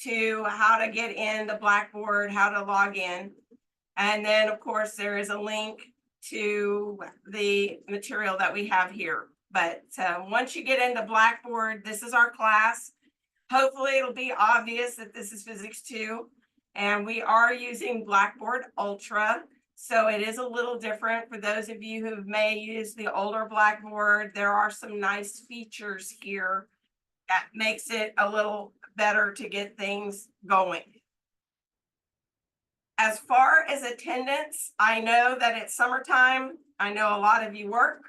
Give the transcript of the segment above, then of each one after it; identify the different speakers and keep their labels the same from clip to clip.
Speaker 1: to how to get into Blackboard, how to log in. And then, of course, there is a link to the material that we have here. But once you get into Blackboard, this is our class. Hopefully it'll be obvious that this is Physics 2. And we are using Blackboard Ultra. So it is a little different for those of you who may use the older Blackboard. There are some nice features here that makes it a little better to get things going. As far as attendance, I know that it's summertime. I know a lot of you work.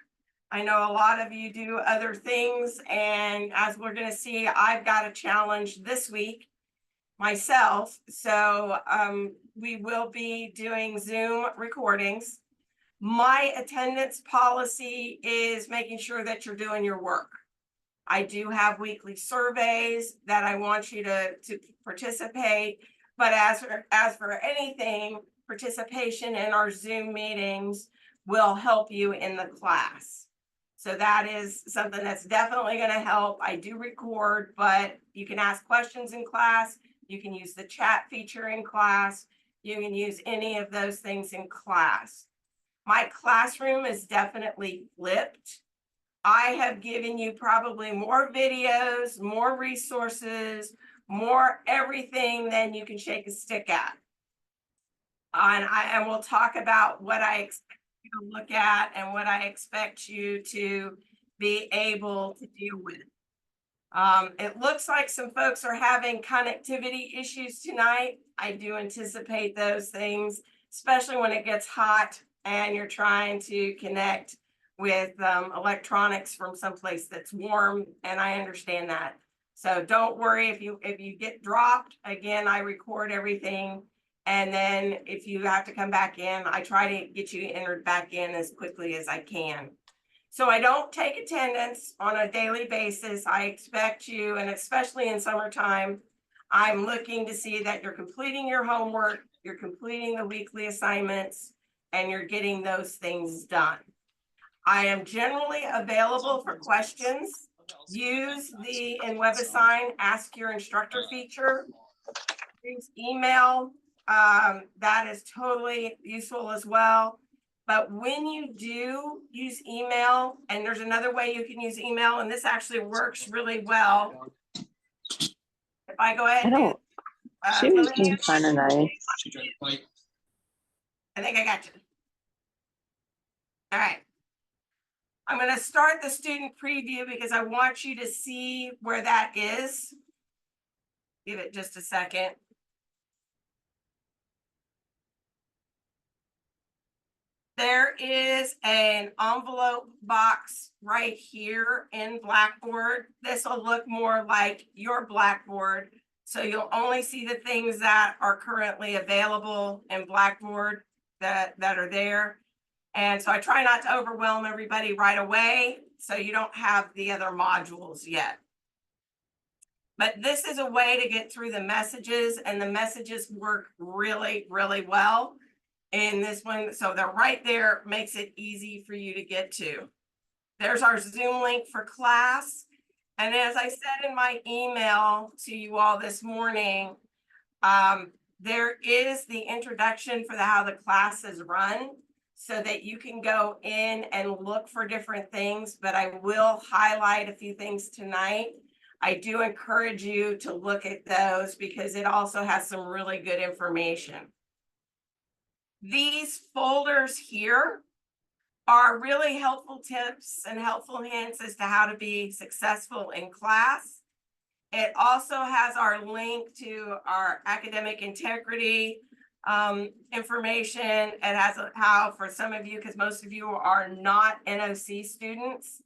Speaker 1: I know a lot of you do other things. And as we're going to see, I've got a challenge this week myself. So we will be doing Zoom recordings. My attendance policy is making sure that you're doing your work. I do have weekly surveys that I want you to participate. But as for anything, participation in our Zoom meetings will help you in the class. So that is something that's definitely going to help. I do record, but you can ask questions in class. You can use the chat feature in class. You can use any of those things in class. My classroom is definitely flipped. I have given you probably more videos, more resources, more everything than you can shake a stick at. And we'll talk about what I expect you to look at and what I expect you to be able to deal with. It looks like some folks are having connectivity issues tonight. I do anticipate those things, especially when it gets hot and you're trying to connect with electronics from someplace that's warm, and I understand that. So don't worry if you get dropped. Again, I record everything, and then if you have to come back in, I try to get you entered back in as quickly as I can. So I don't take attendance on a daily basis. I expect you, and especially in summertime, I'm looking to see that you're completing your homework, you're completing the weekly assignments, and you're getting those things done. I am generally available for questions. Use the in WebAssign Ask Your Instructor feature. Use email. That is totally useful as well. But when you do use email, and there's another way you can use email, and this actually works really well. If I go ahead and do,
Speaker 2: she was being kind of nice.
Speaker 1: I think I got you. All right. I'm going to start the student preview because I want you to see where that is. Give it just a second. There is an envelope box right here in Blackboard. This will look more like your Blackboard. So you'll only see the things that are currently available in Blackboard that are there. And so I try not to overwhelm everybody right away, so you don't have the other modules yet. But this is a way to get through the messages, and the messages work really, really well in this one. So they're right there, makes it easy for you to get to. There's our Zoom link for class. And as I said in my email to you all this morning, there is the introduction for how the class is run, so that you can go in and look for different things, but I will highlight a few things tonight. I do encourage you to look at those because it also has some really good information. These folders here are really helpful tips and helpful hints as to how to be successful in class. It also has our link to our academic integrity information. It has how, for some of you, because most of you are not NOC students,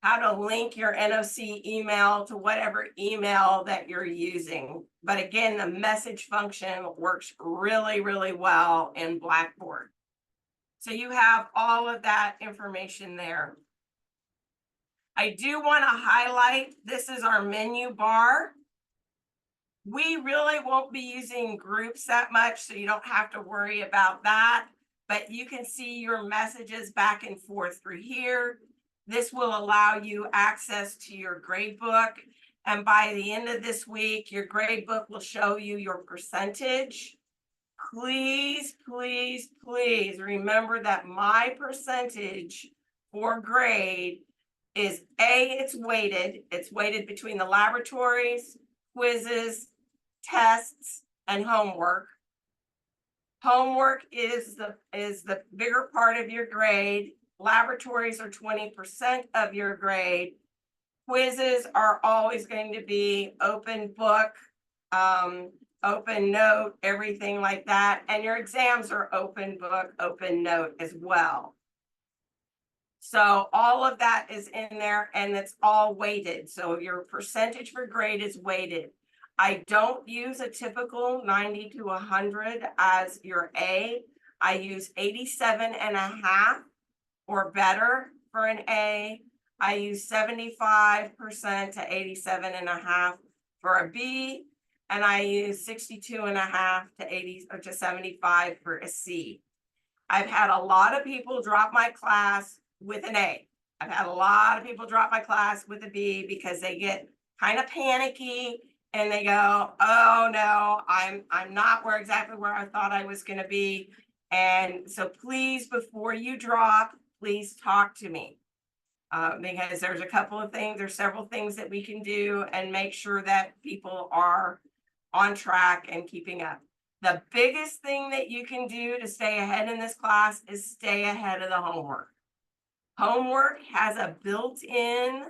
Speaker 1: how to link your NOC email to whatever email that you're using. But again, the message function works really, really well in Blackboard. So you have all of that information there. I do want to highlight, this is our menu bar. We really won't be using groups that much, so you don't have to worry about that. But you can see your messages back and forth through here. This will allow you access to your grade book. And by the end of this week, your grade book will show you your percentage. Please, please, please remember that my percentage for grade is it's weighted. It's weighted between the laboratories, quizzes, tests, and homework. Homework is the bigger part of your grade. Laboratories are 20% of your grade. Quizzes are always going to be open book, open note, everything like that. And your exams are open book, open note as well. So all of that is in there and it's all weighted. So your percentage for grade is weighted. I don't use a typical 90 to 100 as your A. I use 87.5 or better for an A. I use 75% to 87.5 for a B, and I use 62.5 to 80 or to 75 for a C. I've had a lot of people drop my class with an A. I've had a lot of people drop my class with a B because they get kind of panicky and they go, oh no, I'm not exactly where I thought I was going to be. And so please, before you drop, please talk to me. Because there's a couple of things, there's several things that we can do and make sure that people are on track and keeping up. The biggest thing that you can do to stay ahead in this class is stay ahead of the homework. Homework has a built-in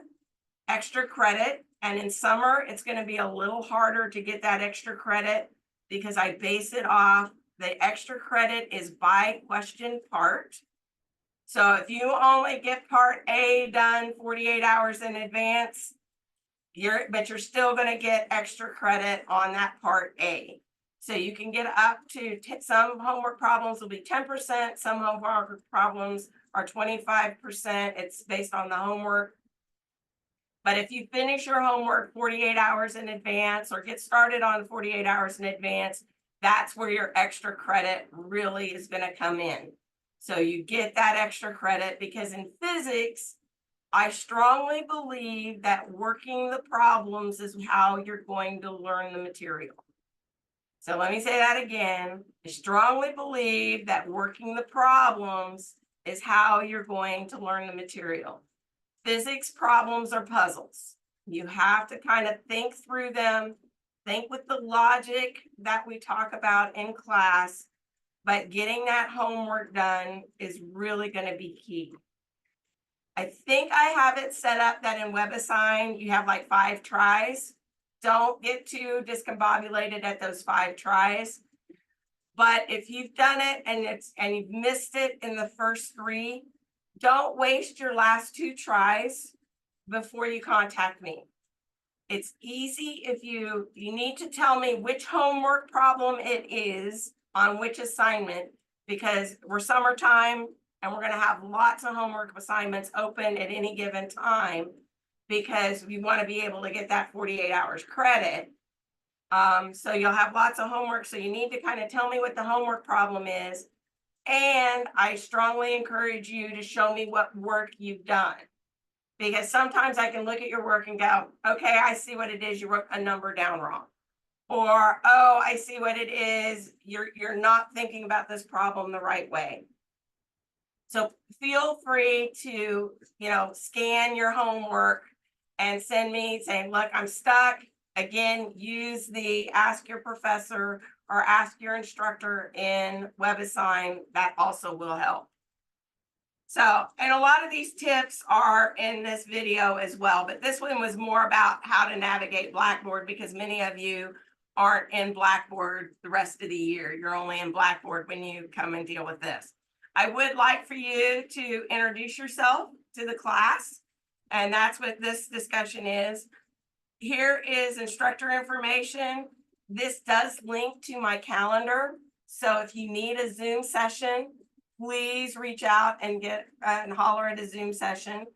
Speaker 1: extra credit, and in summer, it's going to be a little harder to get that extra credit because I base it off, the extra credit is by question part. So if you only get part A done 48 hours in advance, but you're still going to get extra credit on that part A. So you can get up to some homework problems will be 10%, some homework problems are 25%. It's based on the homework. But if you finish your homework 48 hours in advance or get started on 48 hours in advance, that's where your extra credit really is going to come in. So you get that extra credit because in physics, I strongly believe that working the problems is how you're going to learn the material. So let me say that again. I strongly believe that working the problems is how you're going to learn the material. Physics problems are puzzles. You have to kind of think through them, think with the logic that we talk about in class, but getting that homework done is really going to be key. I think I have it set up that in WebAssign, you have like 5 tries. Don't get too discombobulated at those 5 tries. But if you've done it and you've missed it in the first 3, don't waste your last 2 tries before you contact me. It's easy if you need to tell me which homework problem it is on which assignment, because we're summertime and we're going to have lots of homework assignments open at any given time because we want to be able to get that 48 hours credit. So you'll have lots of homework. So you need to kind of tell me what the homework problem is. And I strongly encourage you to show me what work you've done. Because sometimes I can look at your work and go, okay, I see what it is. You wrote a number down wrong. Or, oh, I see what it is. You're not thinking about this problem the right way. So feel free to, scan your homework and send me saying, look, I'm stuck. Again, use the ask your professor or ask your instructor in WebAssign. That also will help. So, and a lot of these tips are in this video as well, but this one was more about how to navigate Blackboard because many of you aren't in Blackboard the rest of the year. You're only in Blackboard when you come and deal with this. I would like for you to introduce yourself to the class, and that's what this discussion is. Here is instructor information. This does link to my calendar. So if you need a Zoom session, please reach out and get and holler at a Zoom session.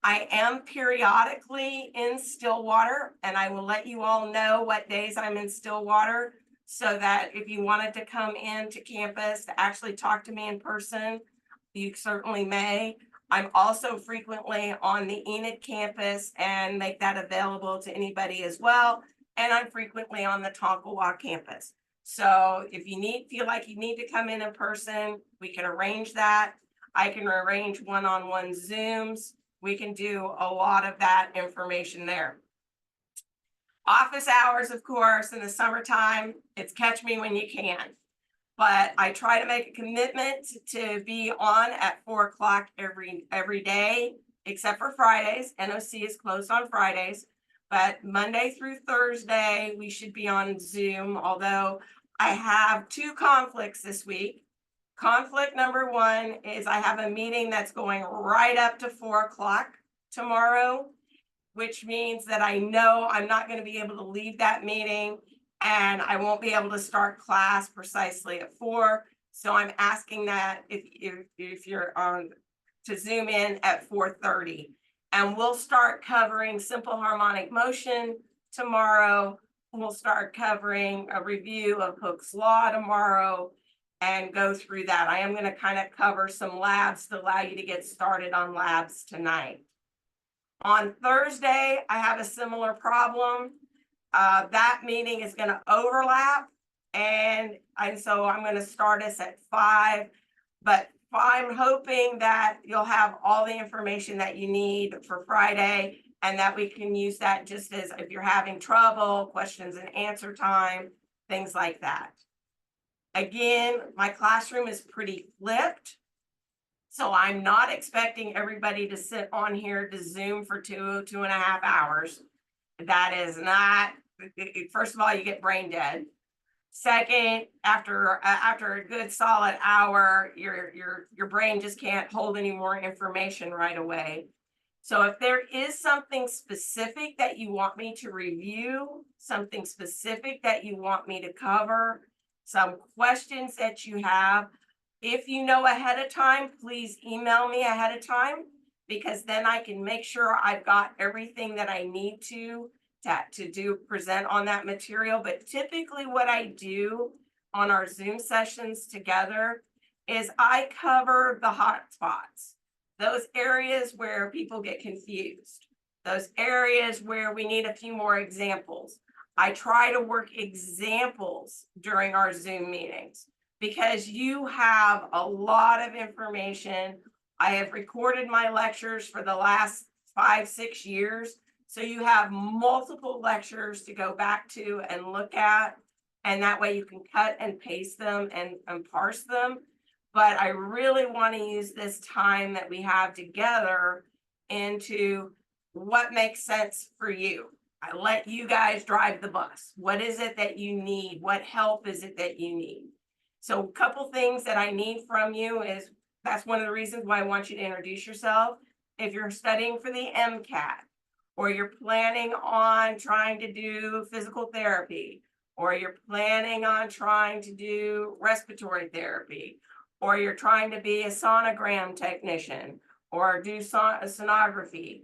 Speaker 1: I am periodically in Stillwater, and I will let you all know what days I'm in Stillwater so that if you wanted to come into campus to actually talk to me in person, you certainly may. I'm also frequently on the Enid campus and make that available to anybody as well. And I'm frequently on the Tonkawa campus. So if you feel like you need to come in person, we can arrange that. I can arrange one-on-one Zooms. We can do a lot of that information there. Office hours, of course, in the summertime, it's catch me when you can. But I try to make a commitment to be on at 4 o'clock every day, except for Fridays. NOC is closed on Fridays, but Monday through Thursday, we should be on Zoom, although I have 2 conflicts this week. Conflict number 1 is I have a meeting that's going right up to 4 o'clock tomorrow, which means that I know I'm not going to be able to leave that meeting and I won't be able to start class precisely at 4. So I'm asking that if you're on to Zoom in at 4:30, and we'll start covering simple harmonic motion tomorrow. We'll start covering a review of Hooke's Law tomorrow and go through that. I am going to kind of cover some labs to allow you to get started on labs tonight. On Thursday, I have a similar problem. That meeting is going to overlap, and so I'm going to start us at 5, but I'm hoping that you'll have all the information that you need for Friday, and that we can use that just as if you're having trouble, questions and answer time, things like that. Again, my classroom is pretty flipped. So I'm not expecting everybody to sit on here to Zoom for 2.5 hours. That is not, first of all, you get brain dead. Second, after a good solid hour, your brain just can't hold any more information right away. So if there is something specific that you want me to review, something specific that you want me to cover, some questions that you have, if you know ahead of time, please email me ahead of time, because then I can make sure I've got everything that I need to present on that material. But typically what I do on our Zoom sessions together is I cover the hot spots, those areas where people get confused, those areas where we need a few more examples. I try to work examples during our Zoom meetings because you have a lot of information. I have recorded my lectures for the last 5-6 years. So you have multiple lectures to go back to and look at, and that way you can cut and paste them and parse them. But I really want to use this time that we have together into what makes sense for you. I let you guys drive the bus. What is it that you need? What help is it that you need? So a couple things that I need from you is, that's one of the reasons why I want you to introduce yourself. If you're studying for the MCAT, or you're planning on trying to do physical therapy, or you're planning on trying to do respiratory therapy, or you're trying to be a sonogram technician or do sonography,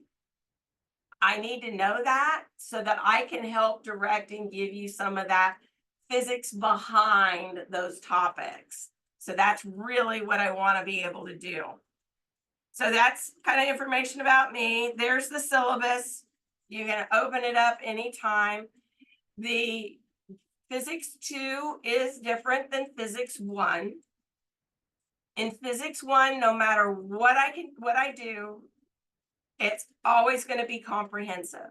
Speaker 1: I need to know that so that I can help direct and give you some of that physics behind those topics. So that's really what I want to be able to do. So that's kind of information about me. There's the syllabus. You can open it up anytime. The Physics 2 is different than Physics 1. In Physics 1, no matter what I do, it's always going to be comprehensive.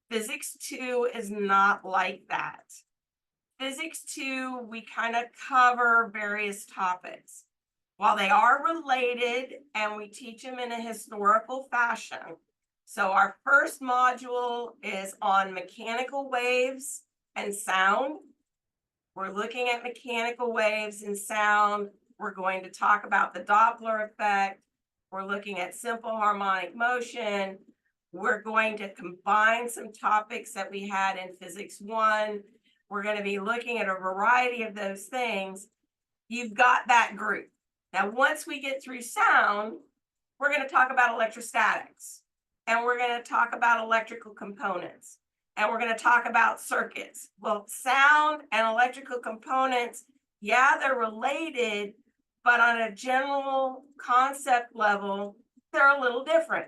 Speaker 1: Physics 2 is not like that. Physics 2, we kind of cover various topics. While they are related and we teach them in a historical fashion. So our first module is on mechanical waves and sound. We're looking at mechanical waves and sound. We're going to talk about the Doppler effect. We're looking at simple harmonic motion. We're going to combine some topics that we had in Physics 1. We're going to be looking at a variety of those things. You've got that group. Now, once we get through sound, we're going to talk about electrostatics, and we're going to talk about electrical components, and we're going to talk about circuits. Well, sound and electrical components, yeah, they're related, but on a general concept level, they're a little different.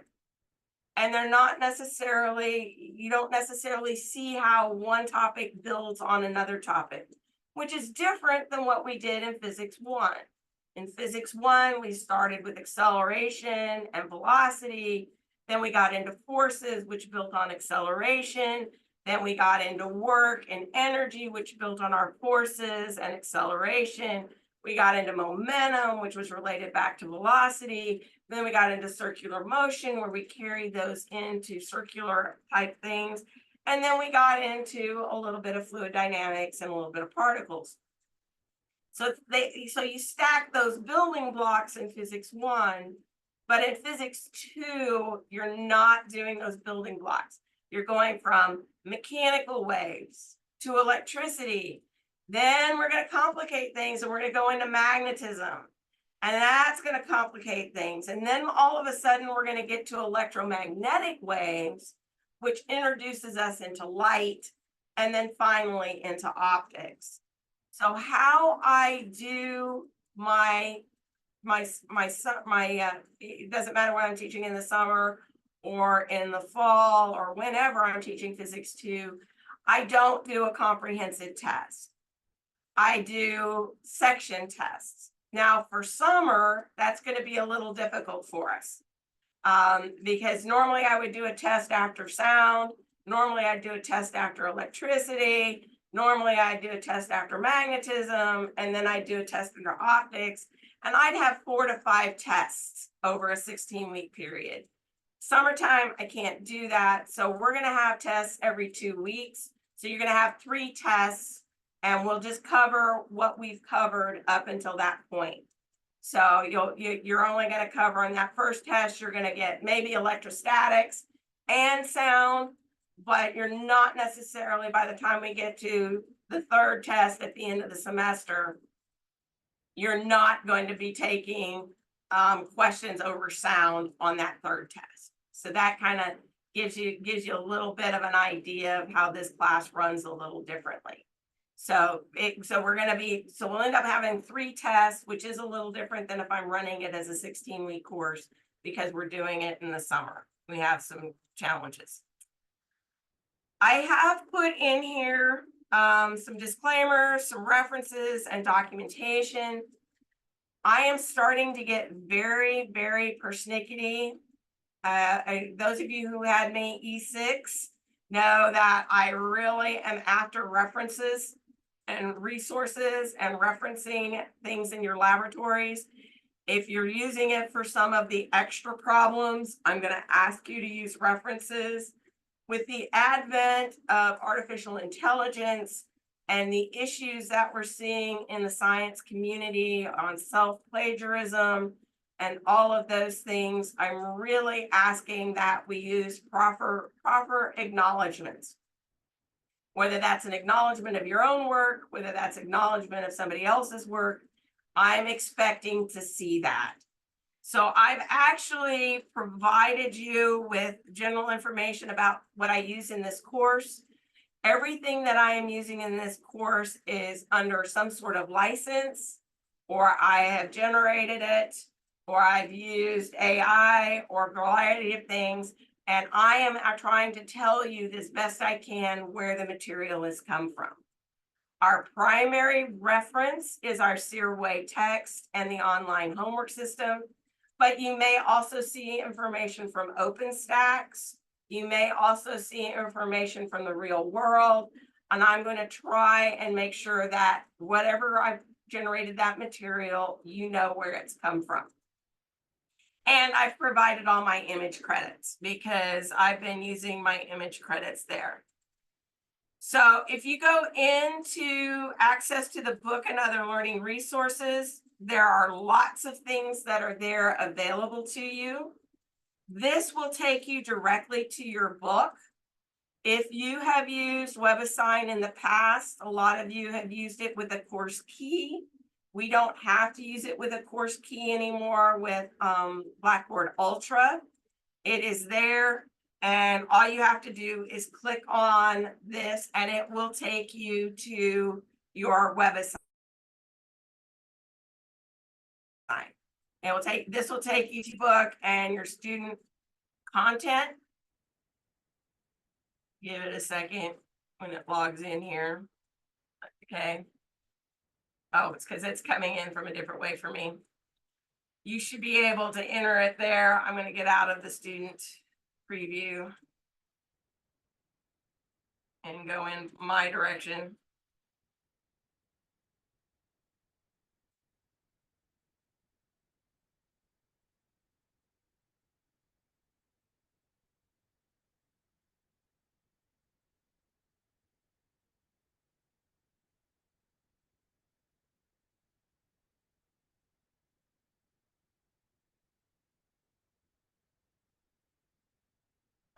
Speaker 1: And they're not necessarily, you don't necessarily see how one topic builds on another topic, which is different than what we did in Physics 1. In Physics 1, we started with acceleration and velocity. Then we got into forces, which built on acceleration. Then we got into work and energy, which built on our forces and acceleration. We got into momentum, which was related back to velocity. Then we got into circular motion, where we carried those into circular type things. And then we got into a little bit of fluid dynamics and a little bit of particles. So you stack those building blocks in Physics 1, but in Physics 2, you're not doing those building blocks. You're going from mechanical waves to electricity. Then we're going to complicate things, and we're going to go into magnetism. And that's going to complicate things. And then all of a sudden, we're going to get to electromagnetic waves, which introduces us into light, and then finally into optics. So how I do it doesn't matter when I'm teaching in the summer or in the fall or whenever I'm teaching Physics 2, I don't do a comprehensive test. I do section tests. Now for summer, that's going to be a little difficult for us because normally I would do a test after sound. Normally I'd do a test after electricity. Normally I'd do a test after magnetism, and then I'd do a test under optics, and I'd have 4 to 5 tests over a 16-week period. Summertime, I can't do that. So we're going to have tests every 2 weeks. So you're going to have 3 tests, and we'll just cover what we've covered up until that point. So you're only going to cover in that first test, you're going to get maybe electrostatics and sound, but you're not necessarily, by the time we get to the 3rd test at the end of the semester, you're not going to be taking questions over sound on that 3rd test. So that kind of gives you a little bit of an idea of how this class runs a little differently. So we'll end up having 3 tests, which is a little different than if I'm running it as a 16-week course, because we're doing it in the summer. We have some challenges. I have put in here some disclaimers, some references, and documentation. I am starting to get very, very persnickety. Those of you who had me E6 know that I really am after references and resources and referencing things in your laboratories. If you're using it for some of the extra problems, I'm going to ask you to use references. With the advent of artificial intelligence and the issues that we're seeing in the science community on self-plagiarism and all of those things, I'm really asking that we use proper acknowledgements. Whether that's an acknowledgement of your own work, whether that's acknowledgement of somebody else's work, I'm expecting to see that. So I've actually provided you with general information about what I use in this course. Everything that I am using in this course is under some sort of license, or I have generated it, or I've used AI or a variety of things. And I am trying to tell you as best I can where the material has come from. Our primary reference is our Searway text and the online homework system. But you may also see information from OpenStax. You may also see information from the real world. And I'm going to try and make sure that whatever I've generated that material, you know where it's come from. And I've provided all my image credits because I've been using my image credits there. So if you go into access to the book and other learning resources, there are lots of things that are there available to you. This will take you directly to your book. If you have used WebAssign in the past, a lot of you have used it with a course key. We don't have to use it with a course key anymore with Blackboard Ultra. It is there, and all you have to do is click on this and it will take you to your WebAssign. This will take you to book and your student content. Give it a second when it logs in here. Okay. Oh, it's because it's coming in from a different way for me. You should be able to enter it there. I'm going to get out of the student preview and go in my direction.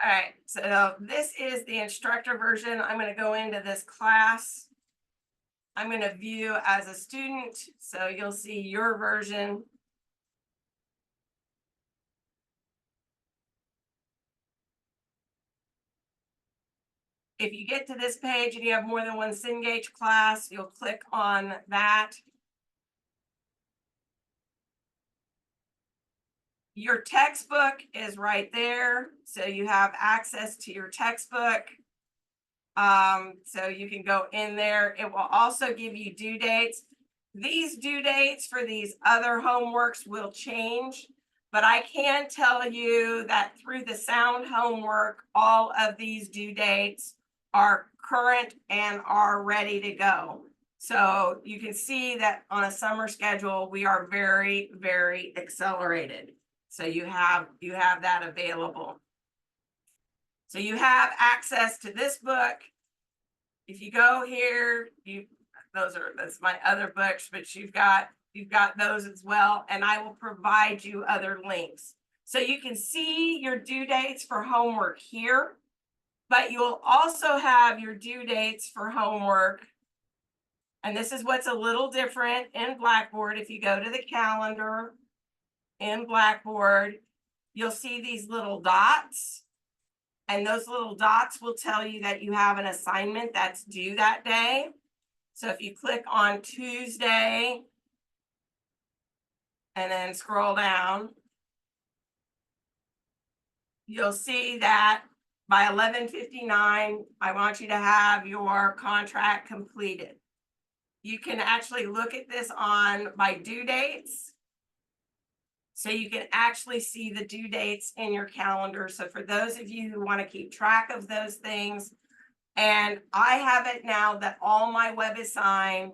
Speaker 1: All right, so this is the instructor version. I'm going to go into this class. I'm going to view as a student, so you'll see your version. If you get to this page and you have more than one Cengage class, you'll click on that. Your textbook is right there, so you have access to your textbook. So you can go in there. It will also give you due dates. These due dates for these other homeworks will change, but I can tell you that through the sound homework, all of these due dates are current and are ready to go. So you can see that on a summer schedule, we are very, very accelerated. So you have that available. So you have access to this book. If you go here, that's my other books, but you've got those as well, and I will provide you other links. So you can see your due dates for homework here, but you'll also have your due dates for homework. And this is what's a little different in Blackboard. If you go to the calendar in Blackboard, you'll see these little dots. And those little dots will tell you that you have an assignment that's due that day. So if you click on Tuesday and then scroll down, you'll see that by 11:59, I want you to have your contract completed. You can actually look at this by due dates. So you can actually see the due dates in your calendar. So for those of you who want to keep track of those things, and I have it now that all my WebAssign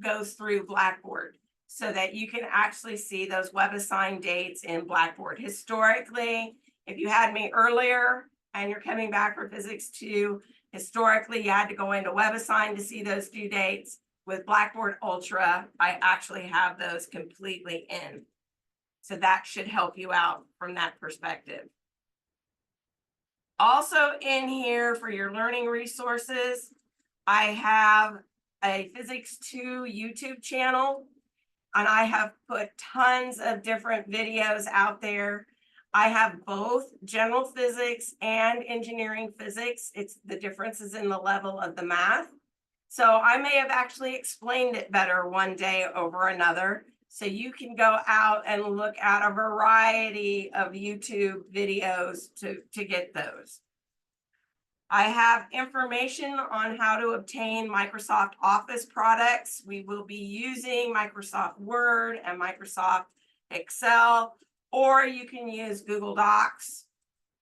Speaker 1: goes through Blackboard so that you can actually see those WebAssign dates in Blackboard. Historically, if you had me earlier and you're coming back for Physics 2, historically you had to go into WebAssign to see those due dates. With Blackboard Ultra, I actually have those completely in. So that should help you out from that perspective. Also in here for your learning resources, I have a Physics 2 YouTube channel, and I have put tons of different videos out there. I have both general physics and engineering physics. It's the differences in the level of the math. So I may have actually explained it better one day over another. So you can go out and look at a variety of YouTube videos to get those. I have information on how to obtain Microsoft Office products. We will be using Microsoft Word and Microsoft Excel, or you can use Google Docs,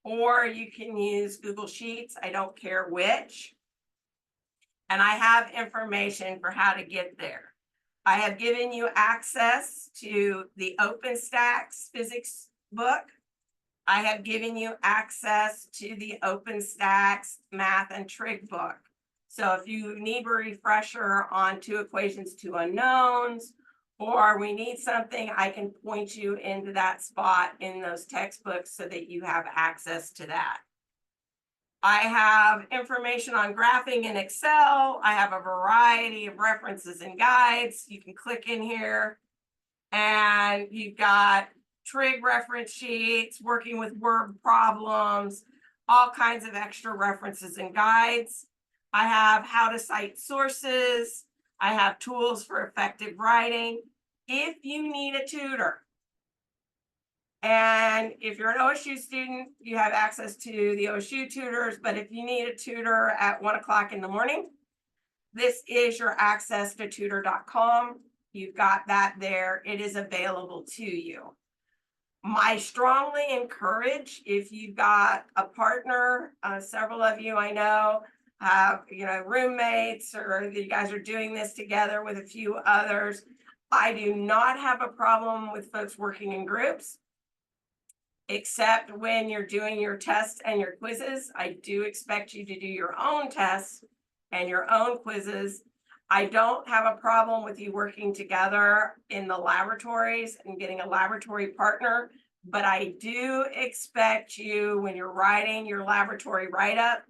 Speaker 1: or you can use Google Sheets. I don't care which. And I have information for how to get there. I have given you access to the OpenStax physics book. I have given you access to the OpenStax math and trig book. So if you need a refresher on 2 equations, 2 unknowns, or we need something, I can point you into that spot in those textbooks so that you have access to that. I have information on graphing in Excel. I have a variety of references and guides. You can click in here and you've got trig reference sheets, working with word problems, all kinds of extra references and guides. I have how to cite sources. I have tools for effective writing. If you need a tutor, And if you're an OSU student, you have access to the OSU tutors, but if you need a tutor at 1 o'clock in the morning, this is your access to tutor.com. You've got that there. It is available to you. I strongly encourage, if you've got a partner, several of you I know have, roommates, or you guys are doing this together with a few others. I do not have a problem with folks working in groups, except when you're doing your tests and your quizzes. I do expect you to do your own tests and your own quizzes. I don't have a problem with you working together in the laboratories and getting a laboratory partner, but I do expect you, when you're writing your laboratory write-up,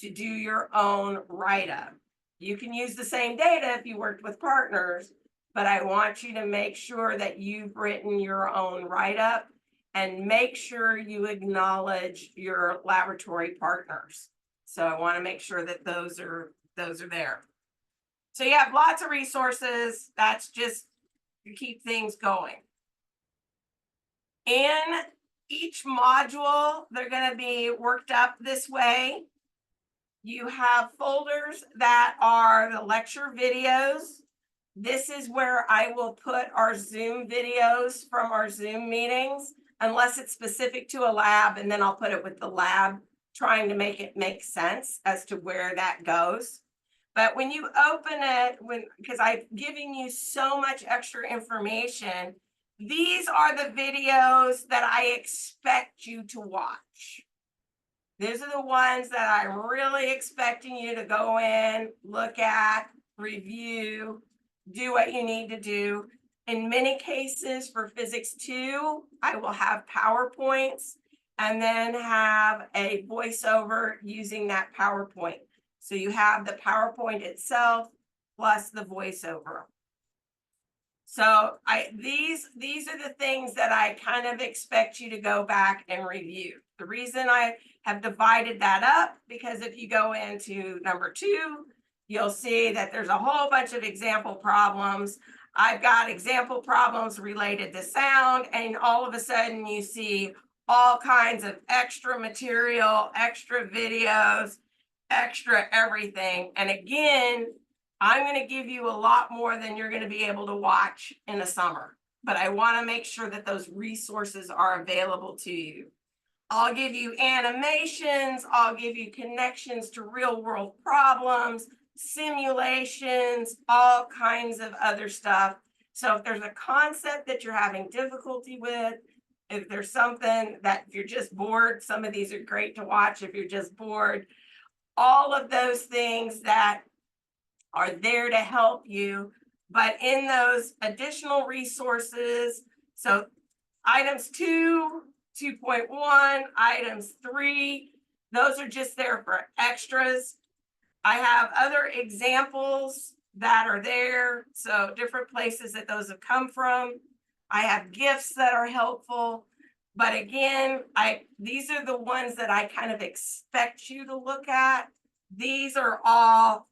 Speaker 1: to do your own write-up. You can use the same data if you worked with partners, but I want you to make sure that you've written your own write-up, and make sure you acknowledge your laboratory partners. So I want to make sure that those are there. So you have lots of resources. That's just to keep things going. In each module, they're going to be worked up this way. You have folders that are the lecture videos. This is where I will put our Zoom videos from our Zoom meetings, unless it's specific to a lab, and then I'll put it with the lab, trying to make it make sense as to where that goes. But when you open it, because I've given you so much extra information, these are the videos that I expect you to watch. These are the ones that I'm really expecting you to go in, look at, review, do what you need to do. In many cases for Physics 2, I will have PowerPoints and then have a voiceover using that PowerPoint. So you have the PowerPoint itself plus the voiceover. So these are the things that I kind of expect you to go back and review. The reason I have divided that up, because if you go into number 2, you'll see that there's a whole bunch of example problems. I've got example problems related to sound, and all of a sudden you see all kinds of extra material, extra videos, extra everything. And again, I'm going to give you a lot more than you're going to be able to watch in the summer, but I want to make sure that those resources are available to you. I'll give you animations, I'll give you connections to real world problems, simulations, all kinds of other stuff. So if there's a concept that you're having difficulty with, if there's something that if you're just bored, some of these are great to watch if you're just bored. All of those things that are there to help you, but in those additional resources, so items 2, 2.1, items 3, those are just there for extras. I have other examples that are there, so different places that those have come from. I have GIFs that are helpful, but again, these are the ones that I kind of expect you to look at. These are all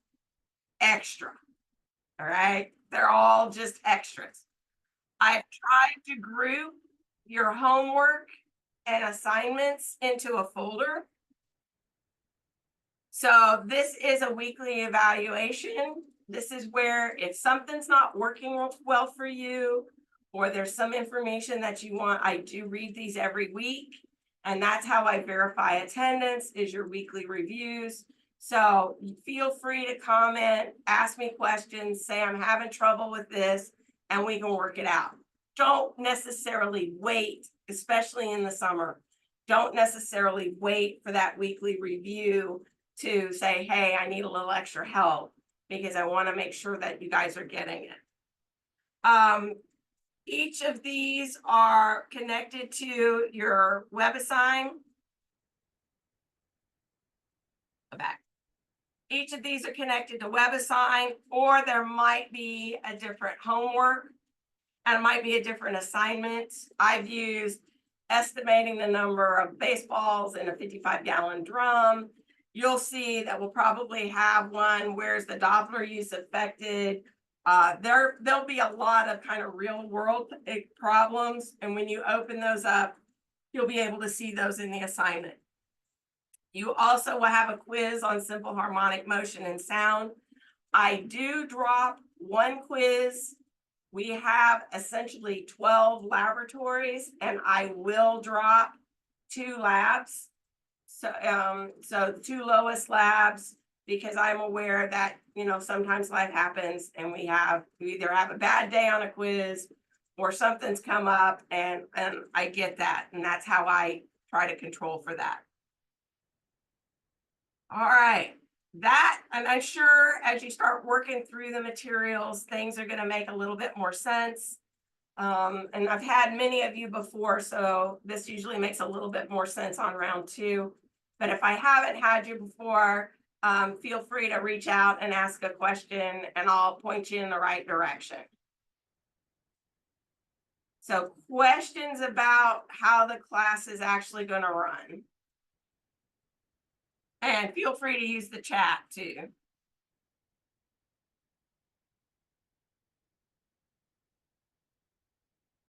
Speaker 1: extra, all right? They're all just extras. I've tried to group your homework and assignments into a folder. So this is a weekly evaluation. This is where if something's not working well for you, or there's some information that you want, I do read these every week. And that's how I verify attendance, is your weekly reviews. So feel free to comment, ask me questions, say I'm having trouble with this, and we can work it out. Don't necessarily wait, especially in the summer. Don't necessarily wait for that weekly review to say, hey, I need a little extra help, because I want to make sure that you guys are getting it. Each of these are connected to your WebAssign. Back. Each of these are connected to WebAssign, or there might be a different homework and it might be a different assignment. I've used estimating the number of baseballs in a 55-gallon drum. You'll see that we'll probably have one, where's the Doppler use affected? There'll be a lot of kind of real world problems. And when you open those up, You'll be able to see those in the assignment. You also will have a quiz on simple harmonic motion and sound. I do drop one quiz. We have essentially 12 laboratories, and I will drop 2 labs. So, so the 2 lowest labs, because I'm aware that, you know, sometimes life happens and we either have a bad day on a quiz or something's come up, and I get that. And that's how I try to control for that. All right. That, and I'm sure as you start working through the materials, things are going to make a little bit more sense. And I've had many of you before, so this usually makes a little bit more sense on round 2. But if I haven't had you before, feel free to reach out and ask a question, and I'll point you in the right direction. So questions about how the class is actually going to run. And feel free to use the chat too.